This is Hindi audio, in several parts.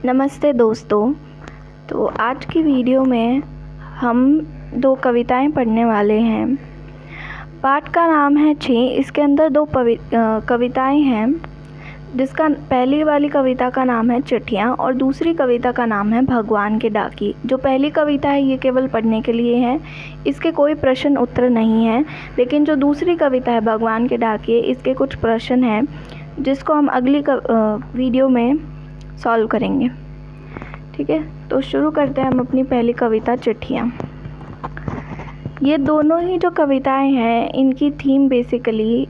नमस्ते दोस्तों। तो आज की वीडियो में हम दो कविताएं पढ़ने वाले हैं। पाठ का नाम है 6। इसके अंदर दो कविताएं हैं, जिसका पहली वाली कविता का नाम है चिट्ठियाँ और दूसरी कविता का नाम है भगवान के डाकी। जो पहली कविता है ये केवल पढ़ने के लिए है, इसके कोई प्रश्न उत्तर नहीं है। लेकिन जो दूसरी कविता है भगवान के डाकी, इसके कुछ प्रश्न हैं जिसको हम अगली वीडियो में सॉल्व करेंगे। ठीक है, तो शुरू करते हैं हम अपनी पहली कविता चिट्ठियाँ। ये दोनों ही जो कविताएं हैं इनकी थीम बेसिकली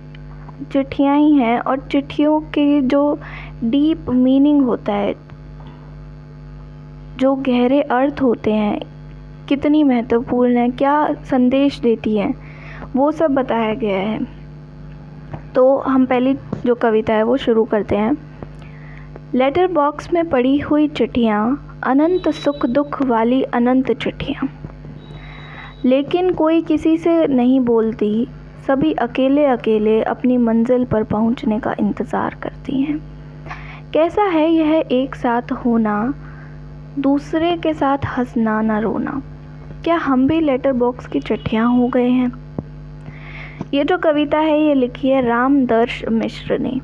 चिट्ठियाँ ही हैं और चिट्ठियों के जो डीप मीनिंग होता है, जो गहरे अर्थ होते हैं, कितनी महत्वपूर्ण है, क्या संदेश देती है, वो सब बताया गया है। तो हम पहली जो कविता है वो शुरू करते हैं। लेटर बॉक्स में पड़ी हुई चिट्ठियाँ, अनंत सुख दुख वाली अनंत चिट्ठियाँ, लेकिन कोई किसी से नहीं बोलती, सभी अकेले अकेले अपनी मंजिल पर पहुंचने का इंतज़ार करती हैं। कैसा है यह एक साथ होना, दूसरे के साथ हंसना न रोना, क्या हम भी लेटर बॉक्स की चिट्ठियाँ हो गए हैं। ये जो कविता है ये लिखी है रामदर्श मिश्र ने।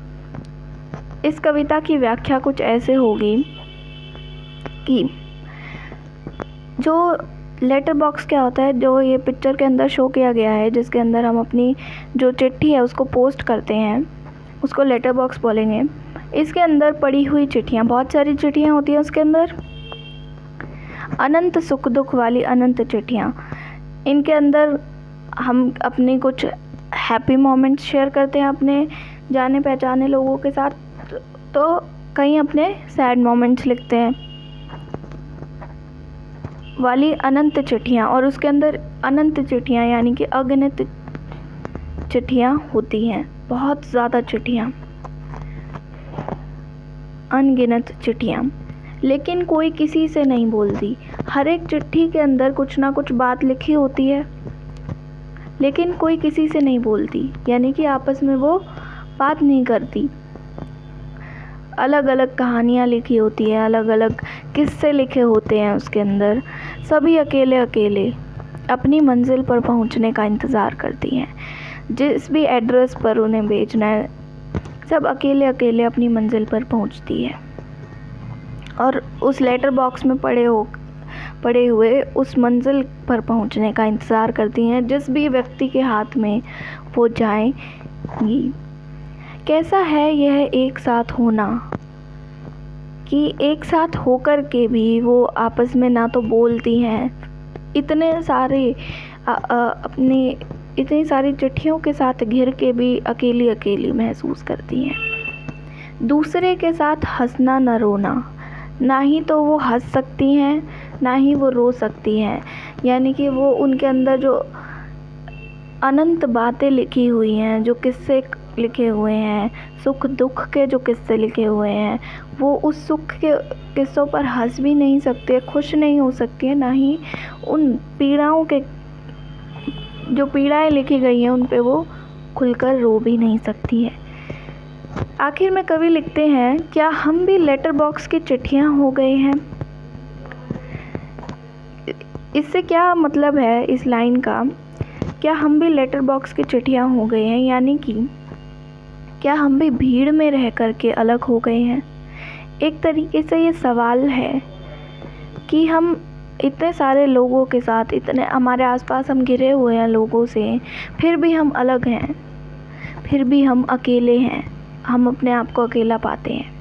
इस कविता की व्याख्या कुछ ऐसे होगी कि जो लेटर बॉक्स क्या होता है, जो ये पिक्चर के अंदर शो किया गया है, जिसके अंदर हम अपनी जो चिट्ठी है उसको पोस्ट करते हैं, उसको लेटर बॉक्स बोलेंगे। इसके अंदर पड़ी हुई चिट्ठियाँ, बहुत सारी चिट्ठियाँ होती हैं उसके अंदर, अनंत सुख दुख वाली अनंत चिट्ठियाँ। इनके अंदर हम अपने कुछ हैप्पी मोमेंट्स शेयर करते हैं अपने जाने पहचाने लोगों के साथ, तो कहीं अपने सैड मोमेंट्स लिखते हैं वाली अनंत चिट्ठियाँ। और उसके अंदर अनंत चिट्ठियाँ यानी कि अगणित चिट्ठियाँ होती हैं, बहुत ज़्यादा चिट्ठियाँ, अनगिनत चिट्ठियाँ, लेकिन कोई किसी से नहीं बोलती। हर एक चिट्ठी के अंदर कुछ ना कुछ बात लिखी होती है, लेकिन कोई किसी से नहीं बोलती, यानी कि आपस में वो बात नहीं करती। अलग अलग कहानियाँ लिखी होती हैं, अलग अलग किस्से लिखे होते हैं उसके अंदर। सभी अकेले अकेले अपनी मंजिल पर पहुंचने का इंतज़ार करती हैं। जिस भी एड्रेस पर उन्हें भेजना है, सब अकेले अकेले अपनी मंजिल पर पहुंचती है और उस लेटर बॉक्स में पड़े हुए उस मंजिल पर पहुंचने का इंतज़ार करती हैं, जिस भी व्यक्ति के हाथ में वो जाएंगी। कैसा है यह एक साथ होना, कि एक साथ होकर के भी वो आपस में ना तो बोलती हैं, इतनी सारी चिट्ठियों के साथ घिर के भी अकेली अकेली महसूस करती हैं। दूसरे के साथ हंसना न रोना, ना ही तो वो हंस सकती हैं ना ही वो रो सकती हैं, यानी कि वो उनके अंदर जो अनंत बातें लिखी हुई हैं, जो किस्से लिखे हुए हैं, सुख दुख के जो किस्से लिखे हुए हैं, वो उस सुख के किस्सों पर हंस भी नहीं सकते, खुश नहीं हो सकती है, ना ही उन पीड़ाओं के जो पीड़ाएं लिखी गई हैं उन पे वो खुलकर रो भी नहीं सकती है। आखिर में कवि लिखते हैं, क्या हम भी लेटर बॉक्स की चिट्ठियाँ हो गए हैं। इससे क्या मतलब है इस लाइन का, क्या हम भी लेटर बॉक्स की चिट्ठियाँ हो गए हैं, यानी कि क्या हम भी भीड़ में रह कर के अलग हो गए हैं। एक तरीके से ये सवाल है कि हम इतने सारे लोगों के साथ, इतने हमारे आसपास हम घिरे हुए हैं लोगों से, फिर भी हम अलग हैं, फिर भी हम अकेले हैं, हम अपने आप को अकेला पाते हैं।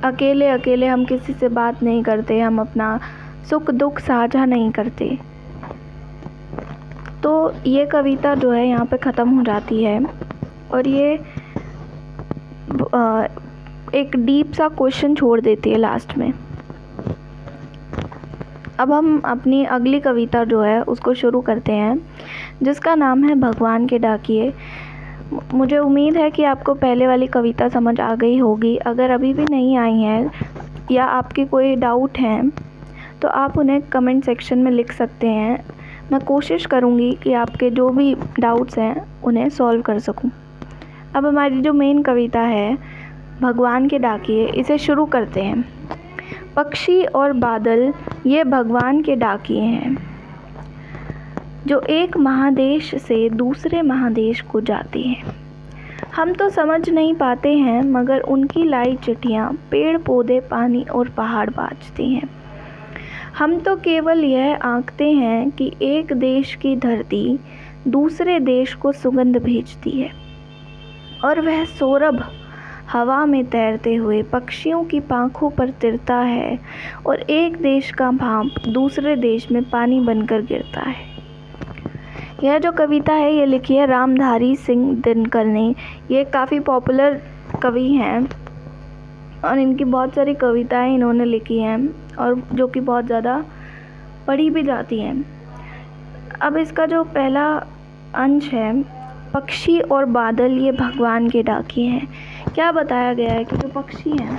अकेले अकेले हम किसी से बात नहीं करते, हम अपना सुख दुख साझा नहीं करते। तो ये कविता जो है यहाँ पे ख़त्म हो जाती है और ये एक डीप सा क्वेश्चन छोड़ देती है लास्ट में। अब हम अपनी अगली कविता जो है उसको शुरू करते हैं, जिसका नाम है भगवान के डाकिए। मुझे उम्मीद है कि आपको पहले वाली कविता समझ आ गई होगी। अगर अभी भी नहीं आई है या आपकी कोई डाउट है तो आप उन्हें कमेंट सेक्शन में लिख सकते हैं। मैं कोशिश करूँगी कि आपके जो भी डाउट्स हैं उन्हें सॉल्व कर सकूँ। अब हमारी जो मेन कविता है भगवान के डाकिए। इसे शुरू करते हैं। पक्षी और बादल ये भगवान के डाकिए हैं जो एक महादेश से दूसरे महादेश को जाते हैं। हम तो समझ नहीं पाते हैं मगर उनकी लाई चिट्ठियाँ पेड़ पौधे पानी और पहाड़ बाँचती हैं। हम तो केवल यह आंकते हैं कि एक देश की धरती दूसरे देश को सुगंध भेजती है और वह सौरभ हवा में तैरते हुए पक्षियों की पांखों पर तिरता है और एक देश का भाप दूसरे देश में पानी बनकर गिरता है। यह जो कविता है ये लिखी है रामधारी सिंह दिनकर ने। ये काफ़ी पॉपुलर कवि हैं और इनकी बहुत सारी कविताएं इन्होंने लिखी हैं और जो कि बहुत ज़्यादा पढ़ी भी जाती हैं। अब इसका जो पहला अंश है, पक्षी और बादल ये भगवान के डाकिए हैं। क्या बताया गया है कि जो पक्षी हैं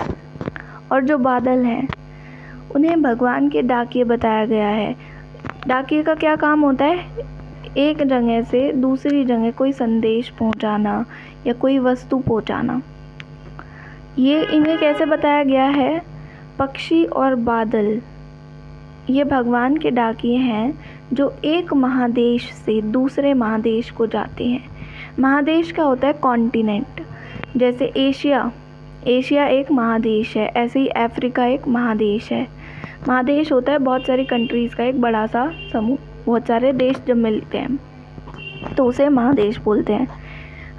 और जो बादल हैं उन्हें भगवान के डाकिए बताया गया है। डाकिए का क्या काम होता है? एक जगह से दूसरी जगह कोई संदेश पहुंचाना या कोई वस्तु पहुंचाना। ये इन्हें कैसे बताया गया है? पक्षी और बादल ये भगवान के डाकिए हैं जो एक महादेश से दूसरे महादेश को जाते हैं। महादेश का होता है कॉन्टिनेंट। जैसे एशिया एक महादेश है, ऐसे ही अफ्रीका एक महादेश है। महादेश होता है बहुत सारी कंट्रीज़ का एक बड़ा सा समूह, बहुत सारे देश जब मिलते हैं तो उसे महादेश बोलते हैं।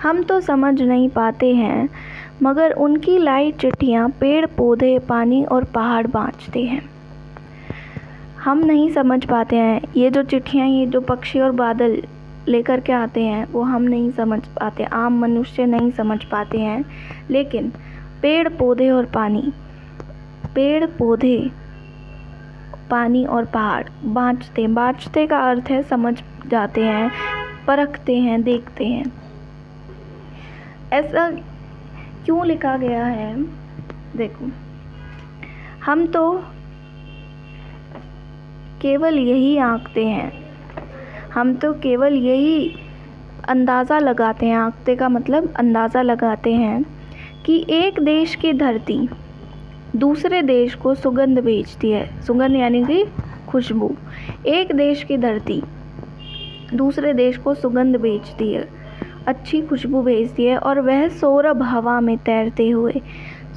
हम तो समझ नहीं पाते हैं मगर उनकी लाई चिट्ठियाँ पेड़ पौधे पानी और पहाड़ बाँचते हैं। हम नहीं समझ पाते हैं ये जो चिट्ठियाँ, ये जो पक्षी और बादल लेकर के आते हैं वो हम नहीं समझ पाते, आम मनुष्य नहीं समझ पाते हैं। लेकिन पेड़ पौधे पानी और पहाड़ बाँचते का अर्थ है समझ जाते हैं, परखते हैं, देखते हैं। ऐसा क्यों लिखा गया है? देखो, हम तो केवल यही आंकते हैं, हम तो केवल यही अंदाज़ा लगाते हैं, आंकते का मतलब अंदाज़ा लगाते हैं कि एक देश की धरती दूसरे देश को सुगंध भेजती है। सुगंध यानी कि खुशबू। एक देश की धरती दूसरे देश को सुगंध भेजती है, अच्छी खुशबू भेजती है और वह सौरभ हवा में तैरते हुए,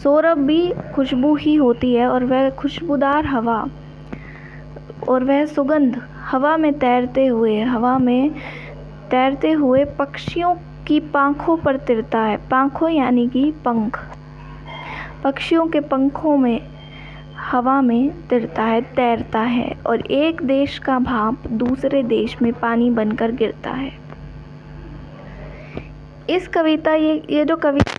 सौरभ भी खुशबू ही होती है और वह खुशबूदार हवा और वह सुगंध हवा में तैरते हुए पक्षियों की पांखों पर तिरता है। पांखों यानी कि पंख। पक्षियों के पंखों में हवा में तिरता है, तैरता है और एक देश का भाप दूसरे देश में पानी बनकर गिरता है। इस कविता ये जो कविता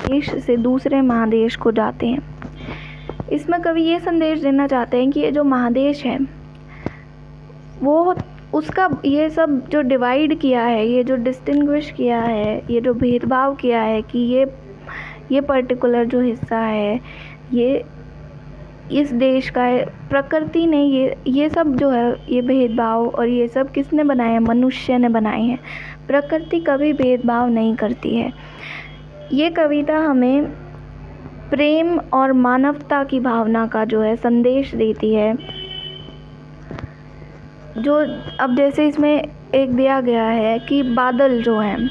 देश से दूसरे महादेश को जाते हैं, इसमें कवि ये संदेश देना चाहते हैं कि ये जो महादेश है वो उसका ये सब जो डिवाइड किया है, ये जो डिस्टिंग्विश किया है, ये जो भेदभाव किया है कि ये पर्टिकुलर जो हिस्सा है ये इस देश का है, प्रकृति ने ये सब जो है ये भेदभाव और ये सब किसने बनाए हैं? मनुष्य ने बनाए हैं। प्रकृति कभी भेदभाव नहीं करती है। ये कविता हमें प्रेम और मानवता की भावना का जो है संदेश देती है। जो अब जैसे इसमें एक दिया गया है कि बादल जो हैं,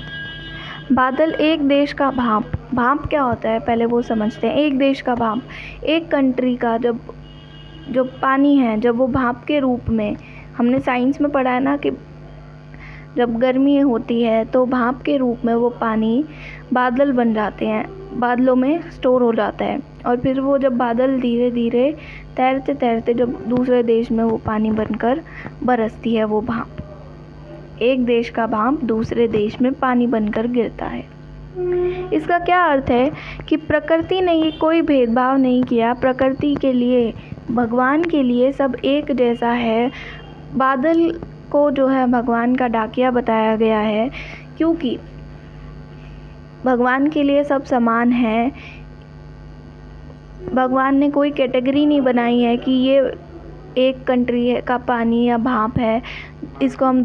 बादल एक देश का भाप क्या होता है पहले वो समझते हैं। एक देश का भाप, एक कंट्री का जो पानी है जब वो भाप के रूप में, हमने साइंस में पढ़ा है ना कि जब गर्मी होती है तो भाप के रूप में वो पानी बादल बन जाते हैं, बादलों में स्टोर हो जाता है और फिर वो जब बादल धीरे धीरे तैरते तैरते जब दूसरे देश में वो पानी बनकर बरसती है वो भाप, एक देश का भाप दूसरे देश में पानी बनकर गिरता है। इसका क्या अर्थ है कि प्रकृति ने ये कोई भेदभाव नहीं किया, प्रकृति के लिए, भगवान के लिए सब एक जैसा है। बादल को जो है भगवान का डाकिया बताया गया है क्योंकि भगवान के लिए सब समान है। भगवान ने कोई कैटेगरी नहीं बनाई है कि एक कंट्री का पानी या भाप है, इसको हम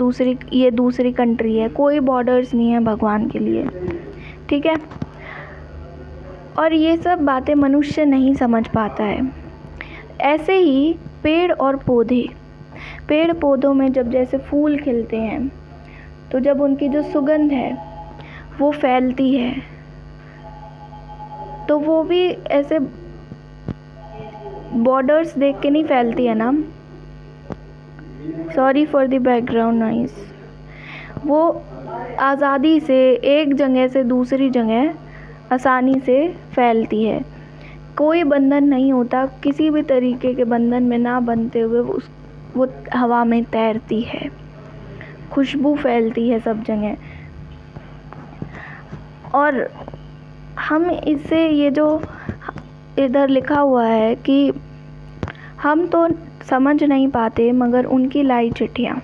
ये दूसरी कंट्री है। कोई बॉर्डर्स नहीं है भगवान के लिए, ठीक है। और ये सब बातें मनुष्य नहीं समझ पाता है। ऐसे ही पेड़ और पेड़ पौधों में जब जैसे फूल खिलते हैं, तो जब उनकी जो सुगंध है वो फैलती है, तो वो भी ऐसे बॉर्डर्स देख के नहीं फैलती है ना। Sorry for the background noise. वो आज़ादी से एक जगह से दूसरी जगह आसानी से फैलती है। कोई बंधन नहीं होता, किसी भी तरीके के बंधन में ना बनते हुए वो हवा में तैरती है, खुशबू फैलती है सब जगह। और हम इससे ये जो इधर लिखा हुआ है कि हम तो समझ नहीं पाते, मगर उनकी लाई चिट्ठियाँ,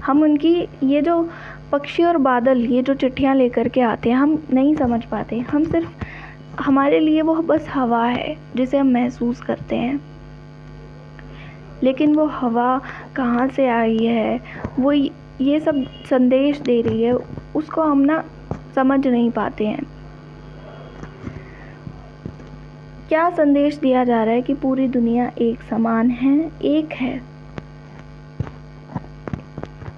हम उनकी ये जो पक्षी और बादल ये जो चिट्ठियाँ लेकर के आते हैं, हम नहीं समझ पाते। हम सिर्फ, हमारे लिए वो बस हवा है जिसे हम महसूस करते हैं, लेकिन वो हवा कहाँ से आई है, वो ये सब संदेश दे रही है, उसको हम ना समझ नहीं पाते हैं। क्या संदेश दिया जा रहा है कि पूरी दुनिया एक समान है, एक है।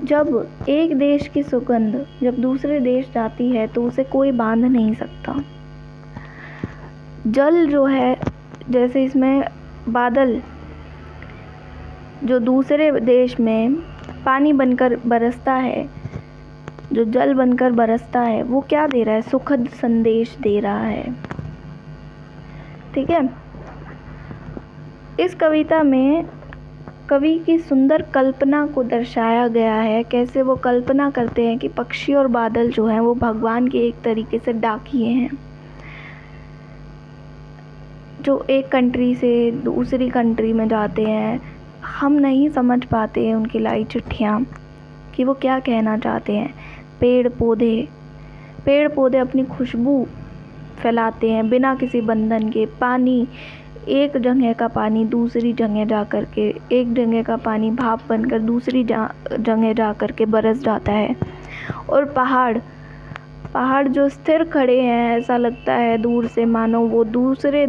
जब एक देश की सुगंध जब दूसरे देश जाती है तो उसे कोई बांध नहीं सकता। जल जो है, जैसे इसमें बादल जो दूसरे देश में पानी बनकर बरसता है, जो जल बनकर बरसता है, वो क्या दे रहा है? सुखद संदेश दे रहा है, ठीक है। इस कविता में कवि की सुंदर कल्पना को दर्शाया गया है। कैसे वो कल्पना करते हैं कि पक्षी और बादल जो हैं वो भगवान के एक तरीके से डाकिए हैं, जो एक कंट्री से दूसरी कंट्री में जाते हैं। हम नहीं समझ पाते हैं उनकी लाई चिट्ठियाँ कि वो क्या कहना चाहते हैं। पेड़ पौधे अपनी खुशबू फैलाते हैं बिना किसी बंधन के। पानी, एक जगह का पानी दूसरी जगह जा कर के, एक जगह का पानी भाप बनकर दूसरी जगह जा कर के बरस जाता है। और पहाड़ जो स्थिर खड़े हैं, ऐसा लगता है दूर से मानो वो दूसरे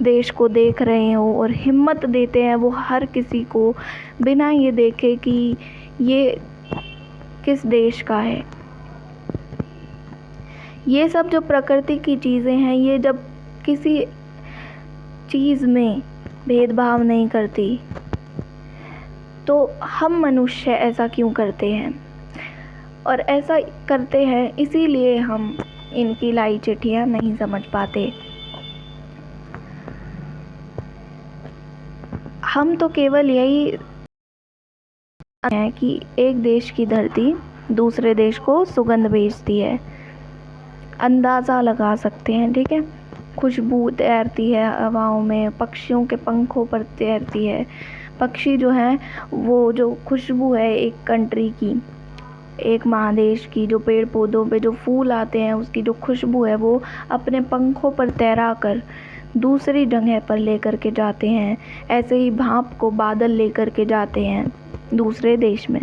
देश को देख रहे हो, और हिम्मत देते हैं वो हर किसी को, बिना ये देखे कि ये किस देश का है। ये सब जो प्रकृति की चीज़ें हैं, ये जब किसी चीज़ में भेदभाव नहीं करती, तो हम मनुष्य ऐसा क्यों करते हैं? और ऐसा करते हैं इसीलिए हम इनकी लाई चिट्ठियाँ नहीं समझ पाते। हम तो केवल यही है कि एक देश की धरती दूसरे देश को सुगंध भेजती है, अंदाज़ा लगा सकते हैं, ठीक है। खुशबू तैरती है हवाओं में, पक्षियों के पंखों पर तैरती है। पक्षी जो हैं वो जो खुशबू है एक कंट्री की, एक महादेश की, जो पेड़ पौधों पे जो फूल आते हैं उसकी जो खुशबू है वो अपने पंखों पर तैरा कर दूसरी जगह पर लेकर के जाते हैं। ऐसे ही भाप को बादल लेकर के जाते हैं दूसरे देश में।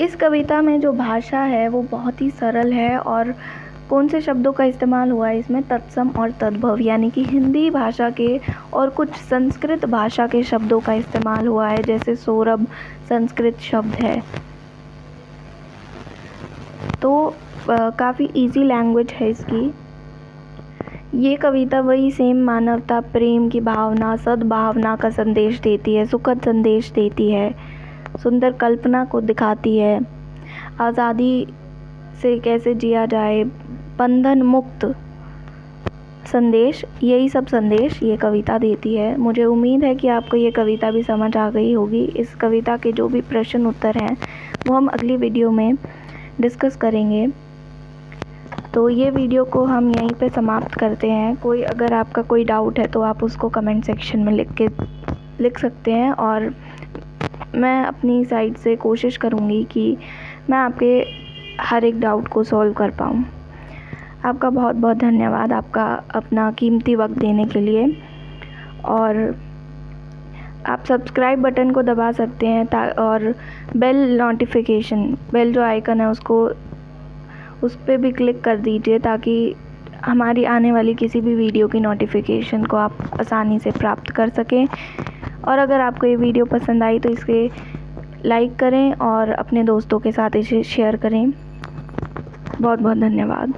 इस कविता में जो भाषा है वो बहुत ही सरल है। और कौन से शब्दों का इस्तेमाल हुआ है इसमें? तत्सम और तद्भव, यानी कि हिंदी भाषा के और कुछ संस्कृत भाषा के शब्दों का इस्तेमाल हुआ है। जैसे सौरभ संस्कृत शब्द है, तो काफ़ी इजी लैंग्वेज है इसकी। ये कविता वही सेम मानवता, प्रेम की भावना, सद्भावना का संदेश देती है, सुखद संदेश देती है, सुंदर कल्पना को दिखाती है, आज़ादी से कैसे जिया जाए, बंधन मुक्त संदेश, यही सब संदेश ये कविता देती है। मुझे उम्मीद है कि आपको ये कविता भी समझ आ गई होगी। इस कविता के जो भी प्रश्न उत्तर हैं वो हम अगली वीडियो में डिस्कस करेंगे। तो ये वीडियो को हम यहीं पे समाप्त करते हैं। अगर आपका कोई डाउट है तो आप उसको कमेंट सेक्शन में लिख सकते हैं, और मैं अपनी साइड से कोशिश करूँगी कि मैं आपके हर एक डाउट को सॉल्व कर पाऊँ। आपका बहुत बहुत धन्यवाद, आपका अपना कीमती वक्त देने के लिए। और आप सब्सक्राइब बटन को दबा सकते हैं और बेल जो आइकन है उस पर भी क्लिक कर दीजिए, ताकि हमारी आने वाली किसी भी वीडियो की नोटिफिकेशन को आप आसानी से प्राप्त कर सकें। और अगर आपको ये वीडियो पसंद आई तो इसे लाइक करें और अपने दोस्तों के साथ इसे शेयर करें। बहुत बहुत धन्यवाद।